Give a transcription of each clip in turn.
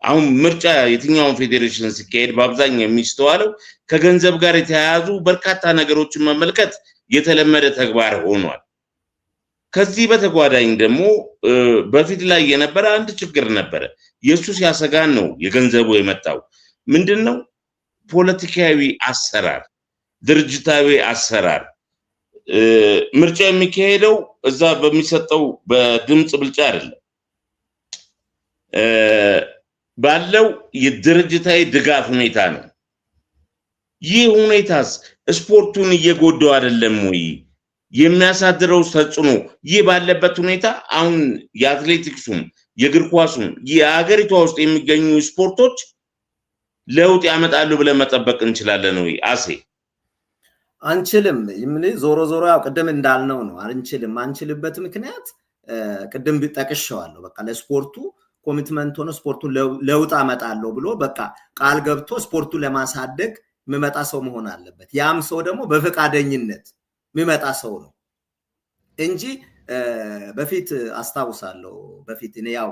አሁን ምርጫ የትኛውን ፌዴሬሽን ሲካሄድ በአብዛኛው የሚስተዋለው ከገንዘብ ጋር የተያያዙ በርካታ ነገሮችን መመልከት የተለመደ ተግባር ሆኗል። ከዚህ በተጓዳኝ ደግሞ በፊት ላይ የነበረ አንድ ችግር ነበረ። የሱ ሲያሰጋን ነው የገንዘቡ የመጣው ምንድነው? ፖለቲካዊ አሰራር፣ ድርጅታዊ አሰራር። ምርጫ የሚካሄደው እዛ በሚሰጠው በድምጽ ብልጫ አይደለም፣ ባለው የድርጅታዊ ድጋፍ ሁኔታ ነው። ይህ ሁኔታስ ስፖርቱን እየጎዳው አይደለም ወይ? የሚያሳድረው ተጽዕኖ ይህ ባለበት ሁኔታ አሁን የአትሌቲክሱም የእግር ኳሱም የሀገሪቷ ውስጥ የሚገኙ ስፖርቶች ለውጥ ያመጣሉ ብለን መጠበቅ እንችላለን ወይ? አሴ አንችልም። ዞሮ ዞሮ ያው ቅድም እንዳልነው ነው። አንችልበት ምክንያት ቅድም ጠቅሼዋለሁ። በቃ ለስፖርቱ ኮሚትመንት ሆኖ ስፖርቱን ለውጥ አመጣለሁ ብሎ በቃ ቃል ገብቶ ስፖርቱን ለማሳደግ የሚመጣ ሰው መሆን አለበት። ያም ሰው ደግሞ በፈቃደኝነት የሚመጣ ሰው ነው እንጂ በፊት አስታውሳለሁ። በፊት እኔ ያው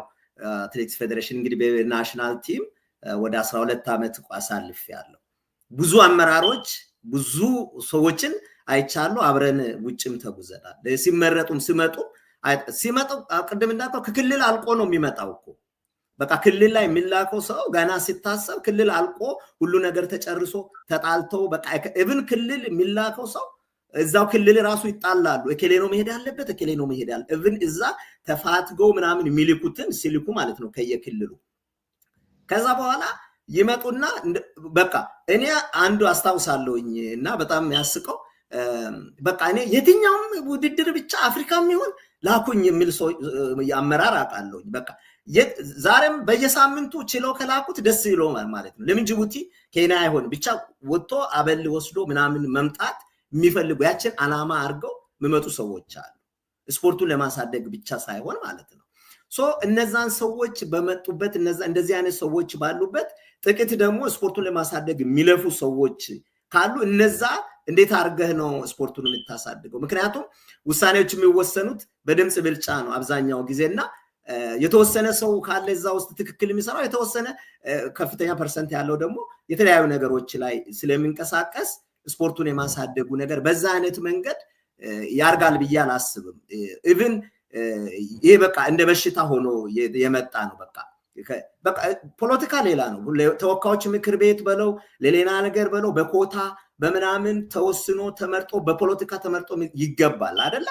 አትሌቲክስ ፌዴሬሽን እንግዲህ በናሽናል ቲም ወደ 12 አመት አሳልፌያለሁ። ብዙ አመራሮች ብዙ ሰዎችን አይቻለሁ። አብረን ውጭም ተጉዘናል። ሲመረጡም ሲመጡ ቅድም እንዳልከው ከክልል አልቆ ነው የሚመጣው እኮ። በቃ ክልል ላይ የሚላከው ሰው ገና ሲታሰብ ክልል አልቆ ሁሉ ነገር ተጨርሶ ተጣልተው በቃ ኢቭን ክልል የሚላከው ሰው እዛው ክልል ራሱ ይጣላሉ። እከሌ ነው መሄድ ያለበት፣ እከሌ ነው መሄድ ያለ ኢቭን እዛ ተፋትገው ምናምን የሚልኩትን ሲልኩ ማለት ነው ከየክልሉ። ከዛ በኋላ ይመጡና በቃ እኔ አንዱ አስታውሳለሁኝ እና በጣም ያስቀው በቃ እኔ የትኛውም ውድድር ብቻ አፍሪካም ይሁን ላኩኝ የሚል ሰው አመራር አውቃለሁኝ። በቃ ዛሬም በየሳምንቱ ችለው ከላኩት ደስ ይለው ማለት ነው። ለምን ጅቡቲ ኬንያ አይሆን ብቻ ወጥቶ አበል ወስዶ ምናምን መምጣት የሚፈልጉ ያችን አላማ አድርገው የሚመጡ ሰዎች አሉ። ስፖርቱን ለማሳደግ ብቻ ሳይሆን ማለት ነው። እነዛን ሰዎች በመጡበት እንደዚህ አይነት ሰዎች ባሉበት ጥቂት ደግሞ ስፖርቱን ለማሳደግ የሚለፉ ሰዎች ካሉ እነዛ እንዴት አድርገህ ነው ስፖርቱን የምታሳድገው? ምክንያቱም ውሳኔዎች የሚወሰኑት በድምጽ ብልጫ ነው አብዛኛው ጊዜና የተወሰነ ሰው ካለ እዛ ውስጥ ትክክል የሚሰራው የተወሰነ ከፍተኛ ፐርሰንት ያለው ደግሞ የተለያዩ ነገሮች ላይ ስለሚንቀሳቀስ ስፖርቱን የማሳደጉ ነገር በዛ አይነት መንገድ ያርጋል ብዬ አላስብም። ኢቭን ይሄ በቃ እንደ በሽታ ሆኖ የመጣ ነው። በቃ ፖለቲካ ሌላ ነው። ተወካዮች ምክር ቤት በለው ለሌላ ነገር በለው በኮታ በምናምን ተወስኖ ተመርጦ በፖለቲካ ተመርጦ ይገባል አይደለ?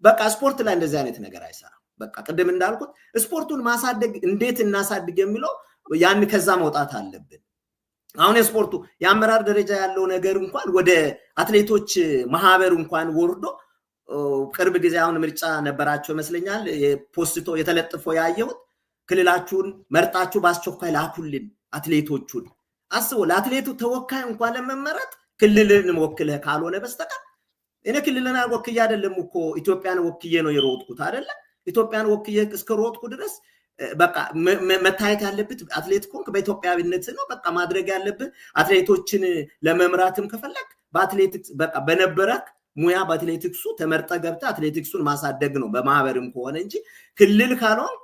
በቃ ስፖርት ላይ እንደዚህ አይነት ነገር አይሰራም። በቃ ቅድም እንዳልኩት ስፖርቱን ማሳደግ እንዴት እናሳድግ የሚለው ያን ከዛ መውጣት አለብን። አሁን የስፖርቱ የአመራር ደረጃ ያለው ነገር እንኳን ወደ አትሌቶች ማህበር እንኳን ወርዶ ቅርብ ጊዜ አሁን ምርጫ ነበራቸው ይመስለኛል ፖስቶ የተለጥፎ ያየሁት ክልላችሁን መርጣችሁ በአስቸኳይ ላኩልን አትሌቶቹን። አስቡ፣ ለአትሌቱ ተወካይ እንኳን ለመመረጥ ክልልን ወክለህ ካልሆነ በስተቀር እኔ ክልልን ወክዬ አይደለም እኮ ኢትዮጵያን ወክዬ ነው የሮጥኩት አይደለ? ኢትዮጵያን ወክዬ እስከሮጥኩ ድረስ በቃ መታየት ያለበት አትሌት ኮንክ በኢትዮጵያዊነት ነው። በቃ ማድረግ ያለበት አትሌቶችን ለመምራትም ከፈለክ በአትሌቲክስ በቃ በነበረክ ሙያ በአትሌቲክሱ ተመርጠ ገብተ አትሌቲክሱን ማሳደግ ነው በማህበርም ከሆነ እንጂ ክልል ካልሆንክ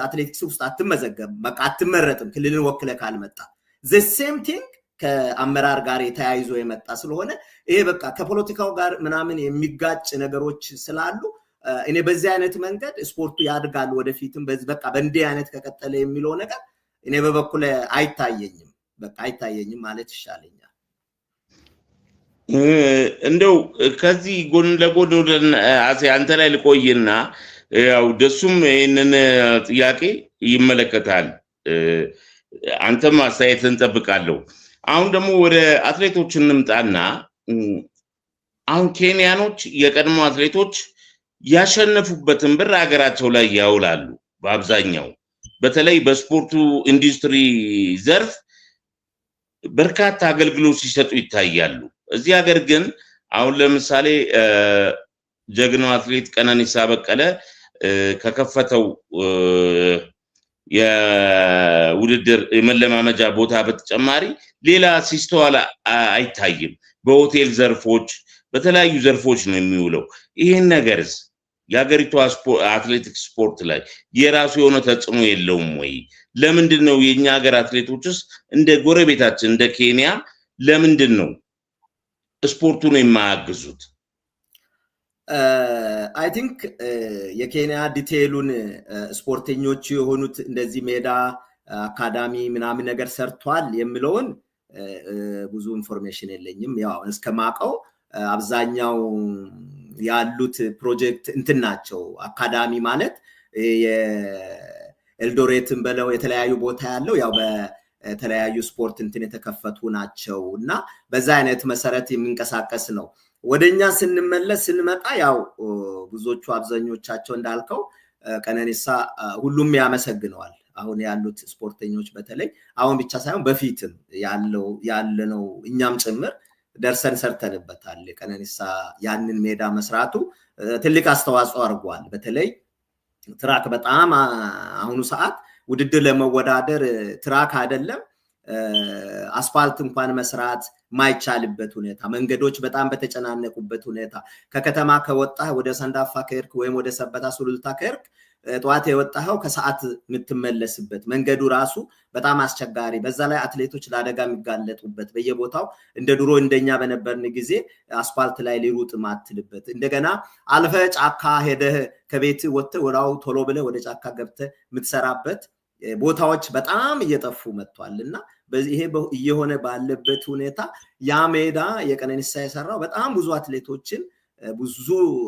አትሌቲክስ ውስጥ አትመዘገብ፣ በቃ አትመረጥም ክልልን ወክለ ካልመጣ። the same thing ከአመራር ጋር የተያይዞ የመጣ ስለሆነ ይሄ በቃ ከፖለቲካው ጋር ምናምን የሚጋጭ ነገሮች ስላሉ እኔ በዚህ አይነት መንገድ ስፖርቱ ያድጋል ወደፊትም በቃ በእንዲህ አይነት ከቀጠለ የሚለው ነገር እኔ በበኩሌ አይታየኝም። በቃ አይታየኝም ማለት ይሻለኛል። እንደው ከዚህ ጎን ለጎን አሴ አንተ ላይ ልቆይና ያው ደሱም ይሄንን ጥያቄ ይመለከታል። አንተም አስተያየትን ጠብቃለሁ። አሁን ደግሞ ወደ አትሌቶች እንምጣና አሁን ኬንያኖች የቀድሞ አትሌቶች ያሸነፉበትን ብር ሀገራቸው ላይ ያውላሉ። በአብዛኛው በተለይ በስፖርቱ ኢንዱስትሪ ዘርፍ በርካታ አገልግሎት ሲሰጡ ይታያሉ። እዚህ ሀገር ግን አሁን ለምሳሌ ጀግናው አትሌት ቀነኒሳ በቀለ ከከፈተው የውድድር የመለማመጃ ቦታ በተጨማሪ ሌላ ሲስተዋል አይታይም። በሆቴል ዘርፎች በተለያዩ ዘርፎች ነው የሚውለው። ይሄን ነገርስ የሀገሪቱ አትሌቲክስ ስፖርት ላይ የራሱ የሆነ ተጽዕኖ የለውም ወይ? ለምንድነው የኛ ሀገር አትሌቶችስ እንደ ጎረቤታችን እንደ ኬንያ ለምንድነው ስፖርቱን የማያግዙት? አይ ቲንክ የኬንያ ዲቴይሉን ስፖርተኞች የሆኑት እንደዚህ ሜዳ አካዳሚ ምናምን ነገር ሰርቷል የሚለውን ብዙ ኢንፎርሜሽን የለኝም። ያው እስከማቀው አብዛኛው ያሉት ፕሮጀክት እንትን ናቸው። አካዳሚ ማለት የኤልዶሬትን በለው የተለያዩ ቦታ ያለው ያው በተለያዩ ስፖርት እንትን የተከፈቱ ናቸው እና በዛ አይነት መሰረት የሚንቀሳቀስ ነው። ወደኛ ስንመጣ ያው ብዙዎቹ አብዛኞቻቸው እንዳልከው ቀነኒሳ ሁሉም ያመሰግነዋል። አሁን ያሉት ስፖርተኞች በተለይ አሁን ብቻ ሳይሆን በፊትም ያለነው እኛም ጭምር ደርሰን ሰርተንበታል። ቀነኒሳ ያንን ሜዳ መስራቱ ትልቅ አስተዋጽኦ አድርጓል። በተለይ ትራክ በጣም አሁኑ ሰዓት ውድድር ለመወዳደር ትራክ አይደለም አስፋልት እንኳን መስራት ማይቻልበት ሁኔታ፣ መንገዶች በጣም በተጨናነቁበት ሁኔታ ከከተማ ከወጣህ ወደ ሰንዳፋ ከሄድክ ወይም ወደ ሰበታ ሱሉልታ ከሄድክ ጠዋት የወጣኸው ከሰዓት የምትመለስበት መንገዱ ራሱ በጣም አስቸጋሪ፣ በዛ ላይ አትሌቶች ለአደጋ የሚጋለጡበት በየቦታው እንደ ድሮ እንደኛ በነበርን ጊዜ አስፋልት ላይ ሊሩጥ ማትልበት፣ እንደገና አልፈ ጫካ ሄደህ ከቤት ወጥተህ ወራው ቶሎ ብለህ ወደ ጫካ ገብተህ የምትሰራበት ቦታዎች በጣም እየጠፉ መጥቷልና በዚህ እየሆነ ባለበት ሁኔታ ያ ሜዳ የቀነኒሳ የሰራው በጣም ብዙ አትሌቶችን ብዙ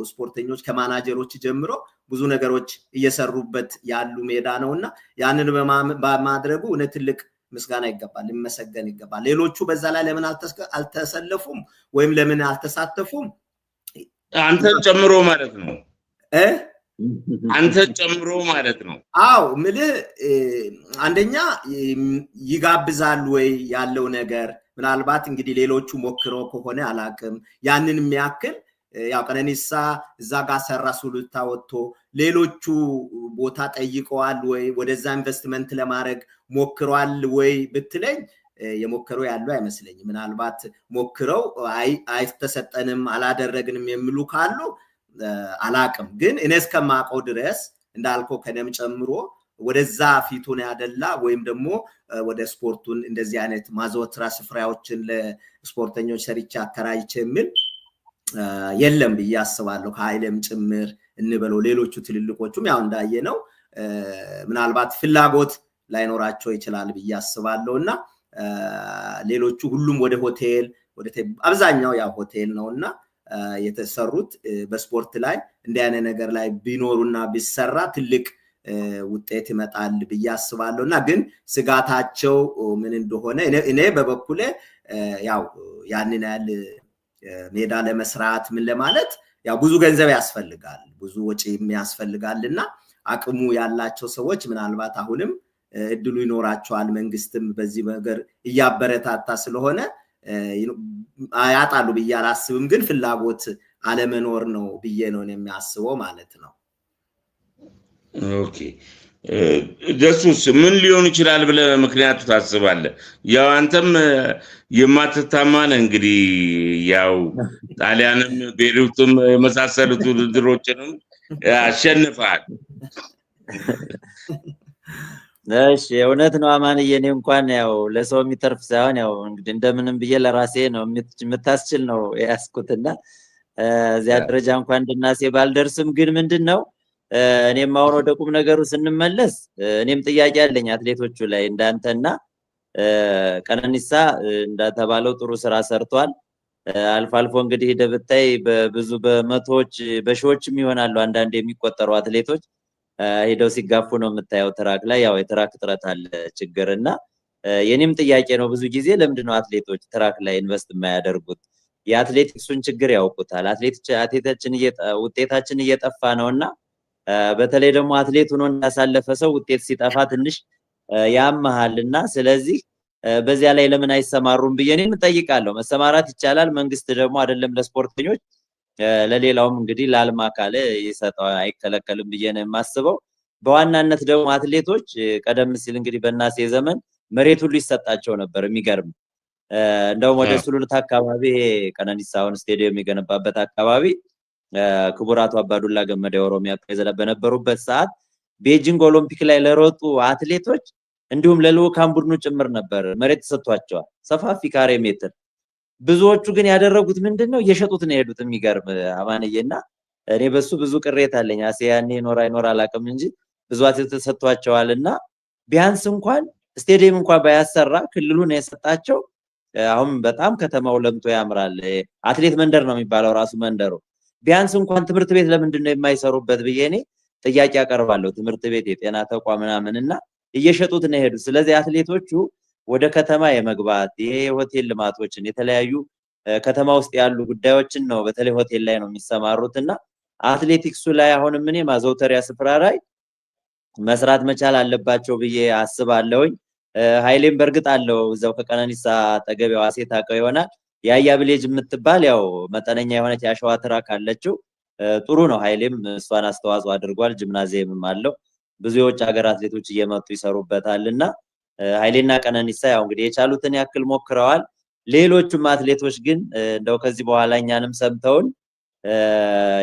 ስፖርተኞች ከማናጀሮች ጀምሮ ብዙ ነገሮች እየሰሩበት ያሉ ሜዳ ነውና ያንን በማድረጉ እነ ትልቅ ምስጋና ይገባል፣ ሊመሰገን ይገባል። ሌሎቹ በዛ ላይ ለምን አልተሰለፉም ወይም ለምን አልተሳተፉም? አንተን ጨምሮ ማለት ነው። አንተ ጨምሮ ማለት ነው። አው ምልህ አንደኛ ይጋብዛሉ ወይ ያለው ነገር ምናልባት እንግዲህ ሌሎቹ ሞክሮ ከሆነ አላቅም ያንን የሚያክል ያው ቀነኒሳ እዛ ጋር ሰራ ሱሉልታ ወጥቶ ሌሎቹ ቦታ ጠይቀዋል ወይ ወደዛ ኢንቨስትመንት ለማድረግ ሞክሯል ወይ ብትለኝ የሞከረው ያለው አይመስለኝም። ምናልባት ሞክረው አይተሰጠንም አላደረግንም የሚሉ ካሉ አላቅም። ግን እኔ እስከማቀው ድረስ እንዳልከው ከነም ጨምሮ ወደዛ ፊቱን ያደላ ወይም ደግሞ ወደ ስፖርቱን እንደዚህ አይነት ማዘወትራ ስፍራዎችን ለስፖርተኞች ሰርቻ አከራይቼ የሚል የለም ብዬ አስባለሁ። ከኃይለም ጭምር እንበለው ሌሎቹ ትልልቆቹም ያው እንዳየነው ምናልባት ፍላጎት ላይኖራቸው ይችላል ብዬ አስባለሁና ሌሎቹ ሁሉም ወደ ሆቴል አብዛኛው ያው ሆቴል ነውና የተሰሩት በስፖርት ላይ እንዲያነ ነገር ላይ ቢኖሩና ቢሰራ ትልቅ ውጤት ይመጣል ብዬ አስባለሁና ግን ስጋታቸው ምን እንደሆነ እኔ በበኩሌ ያው ያንን ያህል ሜዳ ለመስራት ምን ለማለት ያው ብዙ ገንዘብ ያስፈልጋል፣ ብዙ ወጪ ያስፈልጋልና አቅሙ ያላቸው ሰዎች ምናልባት አሁንም እድሉ ይኖራቸዋል። መንግስትም በዚህ ነገር እያበረታታ ስለሆነ አያጣሉ ብዬ አላስብም። ግን ፍላጎት አለመኖር ነው ብዬ ነው የሚያስበው ማለት ነው። ኦኬ ደሱስ ምን ሊሆን ይችላል ብለህ ምክንያቱ ታስባለህ? ያው አንተም የማትታማን እንግዲህ ያው ጣሊያንም ቤሩትም የመሳሰሉት ውድድሮችንም አሸንፈሃል። እሺ እውነት ነው አማንዬ። እኔ እንኳን ያው ለሰው የሚተርፍ ሳይሆን ያው እንግዲህ እንደምንም ብዬ ለራሴ ነው የምታስችል ነው ያስኩትና እዚያ ደረጃ እንኳን እንድናሴ ባልደርስም ግን ምንድነው እኔም አሁን ወደ ቁም ነገሩ ስንመለስ እኔም ጥያቄ አለኝ አትሌቶቹ ላይ እንዳንተና ቀነኒሳ እንደተባለው ጥሩ ስራ ሰርቷል። አልፎ እንግዲህ ደብታይ በብዙ በመቶዎች በሺዎችም ይሆናሉ አንዳንድ የሚቆጠሩ አትሌቶች ሄደው ሲጋፉ ነው የምታየው ትራክ ላይ። ያው የትራክ ጥረት አለ ችግርና የኔም ጥያቄ ነው ብዙ ጊዜ ለምንድነው አትሌቶች ትራክ ላይ ኢንቨስት የማያደርጉት? የአትሌቲክሱን ችግር ያውቁታል። አትሌታችን ውጤታችን እየጠፋ ነውና በተለይ ደግሞ አትሌት ሆኖ እንዳሳለፈ ሰው ውጤት ሲጠፋ ትንሽ ያመሃልና ስለዚህ በዚያ ላይ ለምን አይሰማሩም ብዬ እኔም ጠይቃለሁ። መሰማራት ይቻላል። መንግስት ደግሞ አይደለም ለስፖርተኞች ለሌላውም እንግዲህ ላልማ ካለ ይሰጣው አይከለከልም ብዬ ነው የማስበው። በዋናነት ደግሞ አትሌቶች ቀደም ሲል እንግዲህ በእናሴ ዘመን መሬት ሁሉ ይሰጣቸው ነበር። የሚገርም እንደውም ወደ ሱሉልታ አካባቢ ቀነኒሳውን ስቴዲየም የሚገነባበት አካባቢ ክቡራቱ አባዱላ ገመዳ የኦሮሚያ ፕሬዝዳንት በነበሩበት ሰዓት ቤጂንግ ኦሎምፒክ ላይ ለሮጡ አትሌቶች እንዲሁም ለልኡካን ቡድኑ ጭምር ነበር መሬት ተሰጥቷቸዋል ሰፋፊ ካሬ ሜትር። ብዙዎቹ ግን ያደረጉት ምንድነው እየሸጡት ነው የሄዱት። የሚገርም አማንዬና እኔ በሱ ብዙ ቅሬታ አለኝ። ያኔ ይኖር አላቅም እንጂ ብዙ አትሌት ተሰጥቷቸዋልና ቢያንስ እንኳን ስቴዲየም እንኳን ባያሰራ ክልሉ ነው የሰጣቸው። አሁን በጣም ከተማው ለምቶ ያምራል። አትሌት መንደር ነው የሚባለው ራሱ መንደሩ። ቢያንስ እንኳን ትምህርት ቤት ለምንድነው የማይሰሩበት ብዬ እኔ ጥያቄ አቀርባለሁ። ትምህርት ቤት፣ የጤና ተቋም ምናምንና እየሸጡት ነው የሄዱት። ስለዚህ አትሌቶቹ ወደ ከተማ የመግባት የሆቴል ልማቶችን የተለያዩ ከተማ ውስጥ ያሉ ጉዳዮችን ነው በተለይ ሆቴል ላይ ነው የሚሰማሩትና አትሌቲክሱ ላይ አሁን ምን ማዘውተሪያ ስፍራ ላይ መስራት መቻል አለባቸው ብዬ አስባለሁኝ። ኃይሌም በርግጥ አለው እዛው ከቀነኒሳ ተገቢው አሴት አቀው ይሆናል። ያያ ብሌጅ የምትባል ያው መጠነኛ የሆነች ያሸዋ ትራክ አለችው። ጥሩ ነው። ኃይሌም እሷን አስተዋጽኦ አድርጓል። ጂምናዚየምም አለው። ብዙ የውጭ ሀገር አትሌቶች እየመጡ ይሰሩበታልና ኃይሌና ቀነኒሳ ያው እንግዲህ የቻሉትን ያክል ሞክረዋል። ሌሎቹም አትሌቶች ግን እንደው ከዚህ በኋላ እኛንም ሰምተውን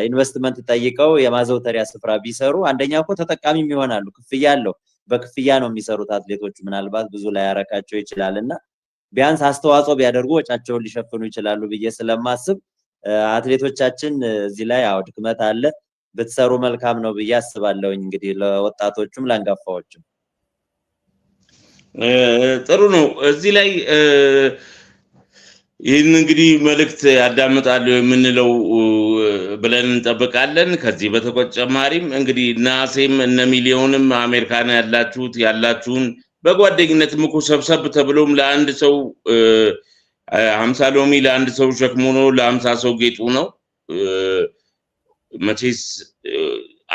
ኢንቨስትመንት ጠይቀው የማዘውተሪያ ስፍራ ቢሰሩ አንደኛ እኮ ተጠቃሚም ይሆናሉ። ክፍያ አለው። በክፍያ ነው የሚሰሩት አትሌቶች። ምናልባት ብዙ ላይ ያረካቸው ይችላልና ቢያንስ አስተዋጽኦ ቢያደርጉ ወጫቸውን ሊሸፍኑ ይችላሉ ብዬ ስለማስብ አትሌቶቻችን እዚህ ላይ ያው ድክመት አለ፣ ብትሰሩ መልካም ነው ብዬ አስባለሁኝ። እንግዲህ ለወጣቶቹም ለአንጋፋዎቹም ጥሩ ነው። እዚህ ላይ ይህን እንግዲህ መልእክት ያዳምጣሉ የምንለው ብለን እንጠብቃለን። ከዚህ በተጨማሪም እንግዲህ ናሴም እነ ሚሊዮንም አሜሪካን ያላችሁን በጓደኝነት ምኩ ሰብሰብ ተብሎም ለአንድ ሰው 50 ሎሚ ለአንድ ሰው ሸክሙ ነው፣ ለ50 ሰው ጌጡ ነው። መቼስ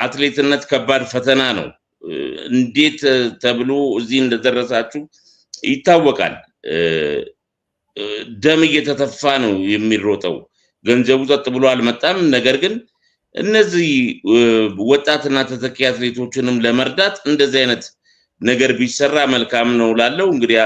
አትሌትነት ከባድ ፈተና ነው። እንዴት ተብሎ እዚህ እንደደረሳችሁ ይታወቃል። ደም እየተተፋ ነው የሚሮጠው። ገንዘቡ ጸጥ ብሎ አልመጣም። ነገር ግን እነዚህ ወጣትና ተተኪ አትሌቶችንም ለመርዳት እንደዚህ አይነት ነገር ቢሰራ መልካም ነው ላለው እንግዲህ